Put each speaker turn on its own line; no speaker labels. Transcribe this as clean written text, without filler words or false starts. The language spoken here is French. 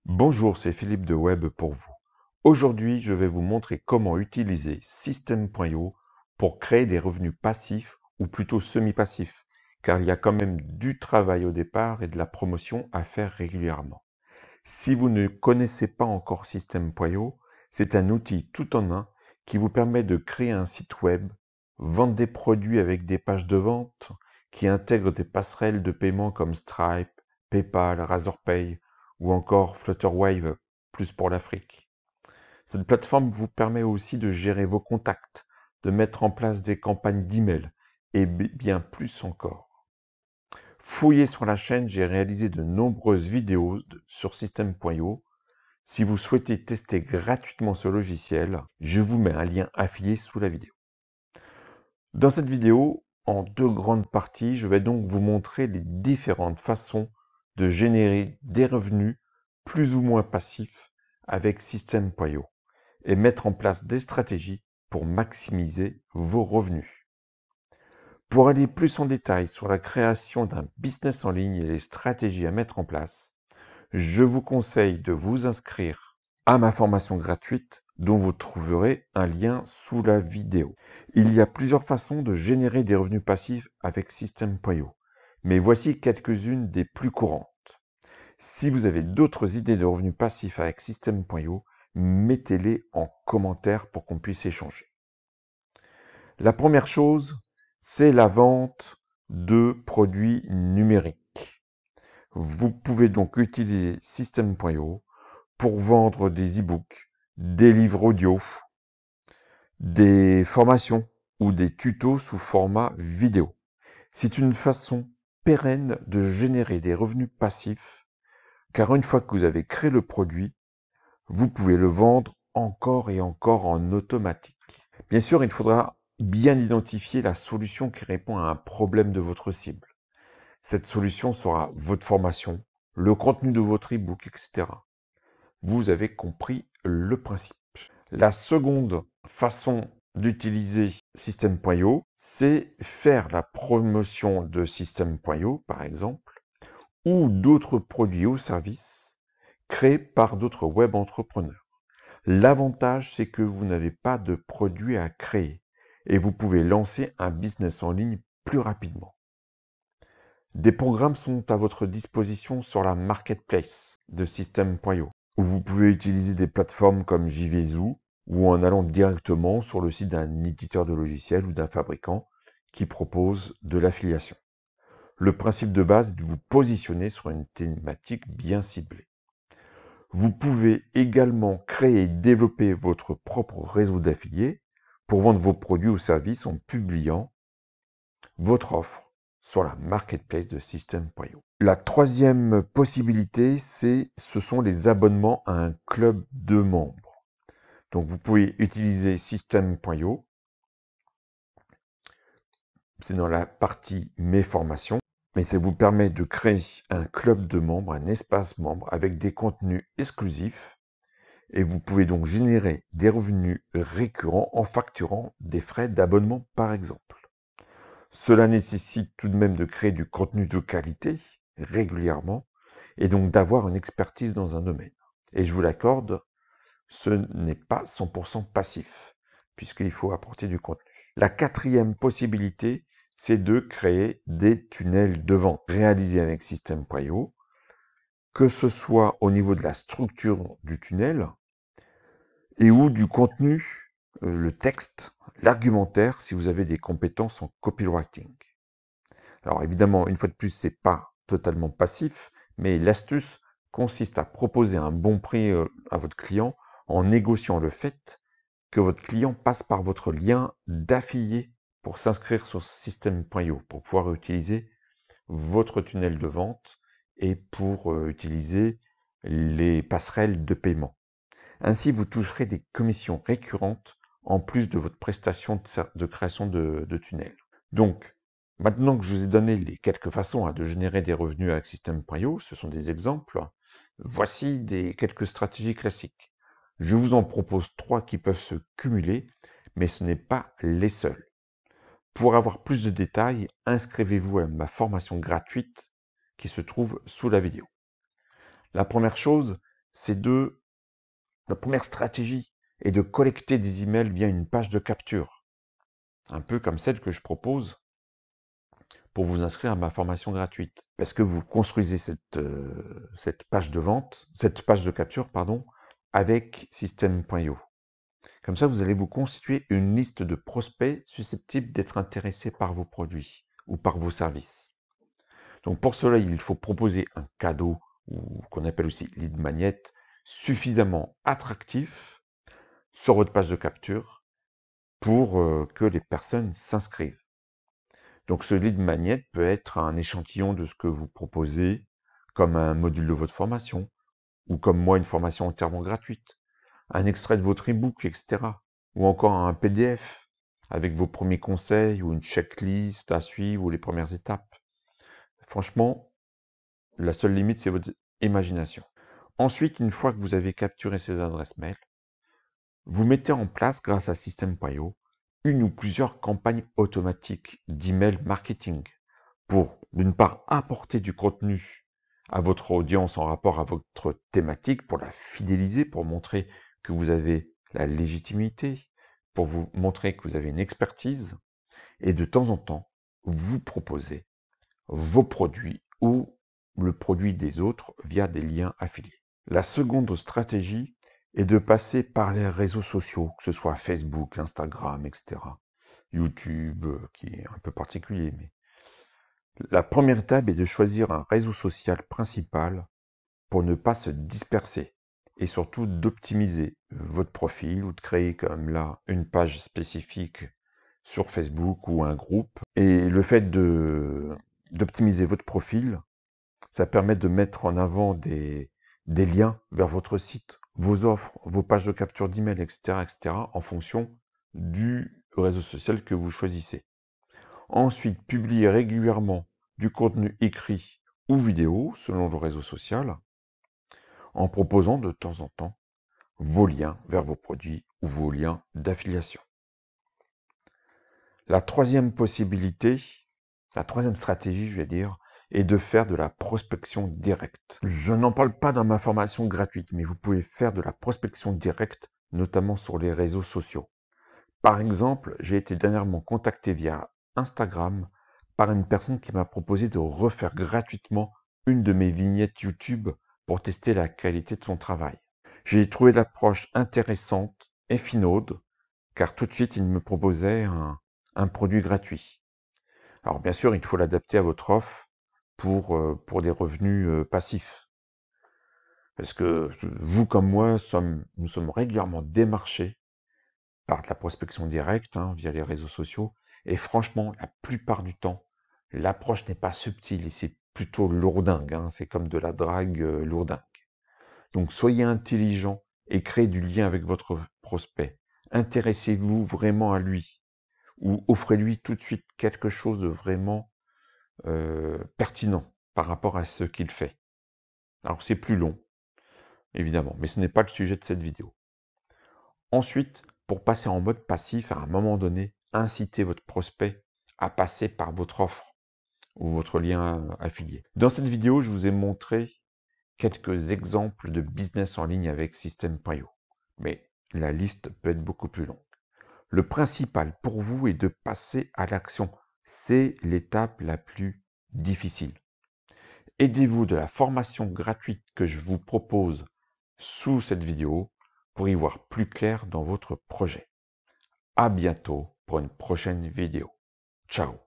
Bonjour, c'est Philippe de Web pour vous. Aujourd'hui, je vais vous montrer comment utiliser System.io pour créer des revenus passifs ou plutôt semi-passifs, car il y a quand même du travail au départ et de la promotion à faire régulièrement. Si vous ne connaissez pas encore System.io, c'est un outil tout en un qui vous permet de créer un site web, vendre des produits avec des pages de vente qui intègrent des passerelles de paiement comme Stripe, PayPal, Razorpay ou encore Flutterwave, plus pour l'Afrique. Cette plateforme vous permet aussi de gérer vos contacts, de mettre en place des campagnes d'email et bien plus encore. Fouillez sur la chaîne, j'ai réalisé de nombreuses vidéos sur System.io. Si vous souhaitez tester gratuitement ce logiciel, je vous mets un lien affilié sous la vidéo. Dans cette vidéo, en deux grandes parties, je vais donc vous montrer les différentes façons de générer des revenus plus ou moins passifs avec System.io et mettre en place des stratégies pour maximiser vos revenus. Pour aller plus en détail sur la création d'un business en ligne et les stratégies à mettre en place, je vous conseille de vous inscrire à ma formation gratuite dont vous trouverez un lien sous la vidéo. Il y a plusieurs façons de générer des revenus passifs avec System.io, mais voici quelques-unes des plus courantes. Si vous avez d'autres idées de revenus passifs avec System.io, mettez-les en commentaire pour qu'on puisse échanger. La première chose, c'est la vente de produits numériques. Vous pouvez donc utiliser System.io pour vendre des e-books, des livres audio, des formations ou des tutos sous format vidéo. C'est une façon pérenne de générer des revenus passifs, car une fois que vous avez créé le produit, vous pouvez le vendre encore et encore en automatique. Bien sûr, il faudra bien identifier la solution qui répond à un problème de votre cible. Cette solution sera votre formation, le contenu de votre e-book, etc. Vous avez compris le principe. La seconde façon d'utiliser System.io, c'est faire la promotion de System.io, par exemple, ou d'autres produits ou services créés par d'autres web entrepreneurs. L'avantage, c'est que vous n'avez pas de produit à créer et vous pouvez lancer un business en ligne plus rapidement. Des programmes sont à votre disposition sur la marketplace de System.io, où vous pouvez utiliser des plateformes comme JVZoo ou en allant directement sur le site d'un éditeur de logiciels ou d'un fabricant qui propose de l'affiliation. Le principe de base est de vous positionner sur une thématique bien ciblée. Vous pouvez également créer et développer votre propre réseau d'affiliés pour vendre vos produits ou services en publiant votre offre sur la marketplace de System.io. La troisième possibilité, ce sont les abonnements à un club de membres. Donc vous pouvez utiliser System.io, c'est dans la partie Mes formations, mais ça vous permet de créer un club de membres, un espace membre avec des contenus exclusifs et vous pouvez donc générer des revenus récurrents en facturant des frais d'abonnement par exemple. Cela nécessite tout de même de créer du contenu de qualité régulièrement et donc d'avoir une expertise dans un domaine. Et je vous l'accorde, ce n'est pas 100% passif, puisqu'il faut apporter du contenu. La quatrième possibilité, c'est de créer des tunnels de vente réalisés avec System.io, que ce soit au niveau de la structure du tunnel et ou du contenu, le texte, l'argumentaire, si vous avez des compétences en copywriting. Alors évidemment, une fois de plus, c'est pas totalement passif, mais l'astuce consiste à proposer un bon prix à votre client en négociant le fait que votre client passe par votre lien d'affilié pour s'inscrire sur System.io, pour pouvoir utiliser votre tunnel de vente et pour utiliser les passerelles de paiement. Ainsi, vous toucherez des commissions récurrentes en plus de votre prestation de création de tunnels. Donc, maintenant que je vous ai donné les quelques façons de générer des revenus avec System.io, ce sont des exemples, voici quelques stratégies classiques. Je vous en propose 3 qui peuvent se cumuler, mais ce n'est pas les seuls. Pour avoir plus de détails, inscrivez-vous à ma formation gratuite qui se trouve sous la vidéo. La première chose, la première stratégie est de collecter des emails via une page de capture, un peu comme celle que je propose pour vous inscrire à ma formation gratuite. Parce que vous construisez cette page de vente, cette page de capture, pardon, avec System.io. Comme ça, vous allez vous constituer une liste de prospects susceptibles d'être intéressés par vos produits ou par vos services. Donc pour cela, il faut proposer un cadeau, ou qu'on appelle aussi lead magnet, suffisamment attractif sur votre page de capture pour que les personnes s'inscrivent. Donc ce lead magnet peut être un échantillon de ce que vous proposez, comme un module de votre formation, ou comme moi une formation entièrement gratuite, un extrait de votre e-book, etc. Ou encore un PDF avec vos premiers conseils ou une checklist à suivre ou les premières étapes. Franchement, la seule limite, c'est votre imagination. Ensuite, une fois que vous avez capturé ces adresses mail, vous mettez en place, grâce à System.io, une ou plusieurs campagnes automatiques d'email marketing pour, d'une part, apporter du contenu à votre audience en rapport à votre thématique, pour la fidéliser, pour montrer que vous avez la légitimité, pour vous montrer que vous avez une expertise, et de temps en temps, vous proposer vos produits ou le produit des autres via des liens affiliés. La seconde stratégie est de passer par les réseaux sociaux, que ce soit Facebook, Instagram, etc. YouTube, qui est un peu particulier, mais la première étape est de choisir un réseau social principal pour ne pas se disperser et surtout d'optimiser votre profil ou de créer comme là une page spécifique sur Facebook ou un groupe. Et le fait d'optimiser votre profil, ça permet de mettre en avant des liens vers votre site, vos offres, vos pages de capture d'email, etc., en fonction du réseau social que vous choisissez. Ensuite, publier régulièrement du contenu écrit ou vidéo selon le réseau social, en proposant de temps en temps vos liens vers vos produits ou vos liens d'affiliation. La troisième possibilité, la troisième stratégie, je vais dire, est de faire de la prospection directe. Je n'en parle pas dans ma formation gratuite, mais vous pouvez faire de la prospection directe, notamment sur les réseaux sociaux. Par exemple, j'ai été dernièrement contacté via Instagram par une personne qui m'a proposé de refaire gratuitement une de mes vignettes YouTube pour tester la qualité de son travail. J'ai trouvé l'approche intéressante et finaude, car tout de suite, il me proposait un produit gratuit. Alors bien sûr, il faut l'adapter à votre offre pour des revenus passifs. Parce que vous comme moi, nous sommes régulièrement démarchés par de la prospection directe, via les réseaux sociaux. Et franchement, la plupart du temps, l'approche n'est pas subtile et c'est plutôt lourdingue. C'est comme de la drague lourdingue. Donc soyez intelligent et créez du lien avec votre prospect. Intéressez-vous vraiment à lui ou offrez-lui tout de suite quelque chose de vraiment pertinent par rapport à ce qu'il fait. Alors c'est plus long, évidemment, mais ce n'est pas le sujet de cette vidéo. Ensuite, pour passer en mode passif, à un moment donné, incitez votre prospect à passer par votre offre ou votre lien affilié. Dans cette vidéo, je vous ai montré quelques exemples de business en ligne avec System.io, mais la liste peut être beaucoup plus longue. Le principal pour vous est de passer à l'action. C'est l'étape la plus difficile. Aidez-vous de la formation gratuite que je vous propose sous cette vidéo pour y voir plus clair dans votre projet. À bientôt pour une prochaine vidéo. Ciao.